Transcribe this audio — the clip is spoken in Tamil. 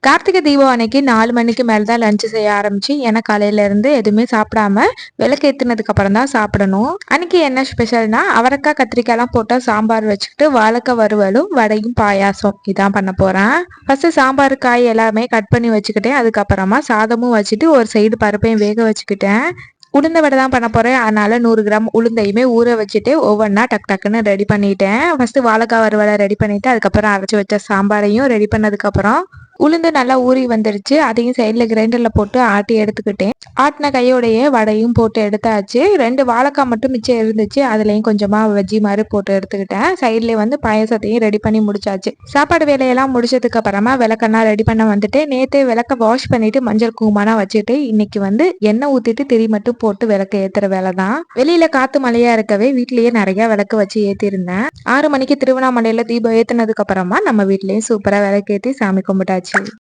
கார்த்திகை தீபம் அன்னைக்கு 4 மணிக்கு மேல தான் லஞ்ச் செய்ய ஆரம்பிச்சு, ஏன்னா காலையில இருந்து எதுவுமே சாப்பிடாம விளக்கு ஏத்துனதுக்கு அப்புறம் தான் சாப்பிடணும். அன்னைக்கு என்ன ஸ்பெஷல்னா அவரைக்காய் கத்திரிக்காய்லாம் போட்டா சாம்பார் வச்சுக்கிட்டு வாழைக்காய் வறுவலும் வடையும் பாயாசம் இதான் பண்ண போறேன். ஃபர்ஸ்ட் சாம்பார் காய் எல்லாமே கட் பண்ணி வச்சுக்கிட்டேன். அதுக்கப்புறமா சாதமும் வச்சுட்டு ஒரு சைடு பருப்பையும் வேக வச்சுக்கிட்டேன். உளுந்த வடை தான் பண்ண போறேன். அதனால 100 கிராம் உளுந்தையுமே ஊற வச்சுட்டு ஒவ்வொன்றா டக்குன்னு ரெடி பண்ணிட்டேன். ஃபர்ஸ்ட் வாழைக்காய் வறுவலை ரெடி பண்ணிட்டு அதுக்கப்புறம் அரைச்சி வச்ச சாம்பாரையும் ரெடி பண்ணதுக்கப்புறம் உளுந்து நல்லா ஊறி வந்துடுச்சு. அதையும் சைடில் கிரைண்டரில் போட்டு ஆட்டி எடுத்துக்கிட்டேன். ஆட்டின கையோடையே வடையும் போட்டு எடுத்தாச்சு. 2 வாழைக்காய் மட்டும் மிச்சம் இருந்துச்சு. அதுலேயும் கொஞ்சமாக வெஜ்ஜி மாதிரி போட்டு எடுத்துக்கிட்டேன். சைட்லேயே வந்து பாயசத்தையும் ரெடி பண்ணி முடிச்சாச்சு. சாப்பாடு வேலையெல்லாம் முடிச்சதுக்கு அப்புறமா விளக்கெல்லாம் ரெடி பண்ண வந்துட்டு நேற்று விளக்க வாஷ் பண்ணிட்டு மஞ்சள் குங்குமம்லாம் வச்சுட்டு இன்னைக்கு வந்து எண்ணெய் ஊற்றிட்டு திரி மட்டும் போட்டு விளக்கு ஏற்றுற வேலை தான். வெளியில காற்று மழையா இருக்கவே வீட்லேயே நிறைய விளக்கு வச்சு ஏற்றிருந்தேன். 6 மணிக்கு திருவண்ணாமலையில் தீபம் ஏற்றினதுக்கு அப்புறமா நம்ம வீட்லேயும் சூப்பராக விளக்கு ஏற்றி சாமி கும்பிட்டாச்சு.